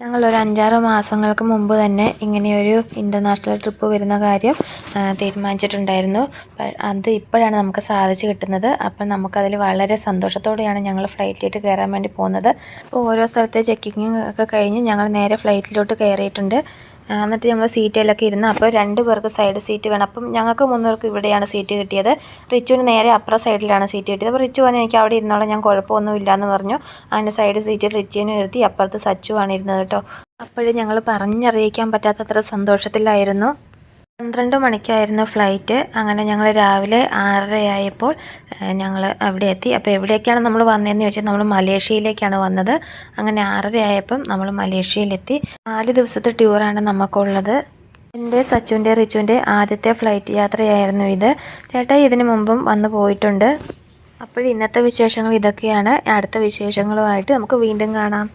ഞങ്ങളൊരു 5-6 മാസങ്ങൾക്ക് മുമ്പ് തന്നെ ഇങ്ങനെയൊരു ഇൻ്റർനാഷണൽ ട്രിപ്പ് വരുന്ന കാര്യം തീരുമാനിച്ചിട്ടുണ്ടായിരുന്നു. അത് ഇപ്പോഴാണ് നമുക്ക് സാധിച്ചു കിട്ടുന്നത്. അപ്പം നമുക്കതിൽ വളരെ സന്തോഷത്തോടെയാണ് ഞങ്ങൾ ഫ്ലൈറ്റിലേക്ക് കയറാൻ വേണ്ടി പോകുന്നത്. അപ്പോൾ ഓരോ സ്ഥലത്തെ ചെക്കിങ് ഒക്കെ കഴിഞ്ഞ് ഞങ്ങൾ നേരെ ഫ്ലൈറ്റിലോട്ട് കയറിയിട്ടുണ്ട്. എന്നിട്ട് നമ്മൾ സീറ്റിലൊക്കെ ഇരുന്ന് അപ്പോൾ 2 പേർക്ക് സൈഡ് സീറ്റ് വേണം. അപ്പം ഞങ്ങൾക്ക് 3 പേർക്ക് ഇവിടെയാണ് സീറ്റ് കിട്ടിയത്. റിച്ചുവിന് നേരെ അപ്പുറ സൈഡിലാണ് സീറ്റ് കിട്ടിയത്. അപ്പോൾ റിച്ചു പറഞ്ഞു എനിക്ക് അവിടെ ഇരുന്നോളാം, ഞാൻ കുഴപ്പമൊന്നും ഇല്ലയെന്ന് പറഞ്ഞു. അതിൻ്റെ സൈഡ് സീറ്റിൽ റിച്ചുവിനെ ഇരുത്തി അപ്പുറത്ത് സച്ചുവാണ് ഇരുന്നത് കേട്ടോ. അപ്പോഴും ഞങ്ങൾ പറഞ്ഞറിയിക്കാൻ പറ്റാത്തത്ര സന്തോഷത്തിലായിരുന്നു. 12 മണിക്കായിരുന്നു ഫ്ലൈറ്റ്. അങ്ങനെ ഞങ്ങൾ രാവിലെ 6:30 ആയപ്പോൾ ഞങ്ങൾ അവിടെ എത്തി. അപ്പോൾ എവിടേക്കാണ് നമ്മൾ വന്നതെന്ന് ചോദിച്ചാൽ നമ്മൾ മലേഷ്യയിലേക്കാണ് വന്നത്. അങ്ങനെ 6:30 ആയപ്പം നമ്മൾ മലേഷ്യയിലെത്തി. 4 ദിവസത്തെ ടൂറാണ് നമുക്കുള്ളത്. എൻ്റെ സച്ചുവിൻ്റെ റിച്ചുവിൻ്റെ ആദ്യത്തെ ഫ്ലൈറ്റ് യാത്രയായിരുന്നു ഇത്. ചേട്ടാ ഇതിനു മുമ്പും വന്നു പോയിട്ടുണ്ട്. അപ്പോൾ ഇന്നത്തെ വിശേഷങ്ങൾ ഇതൊക്കെയാണ്. അടുത്ത വിശേഷങ്ങളുമായിട്ട് നമുക്ക് വീണ്ടും കാണാം.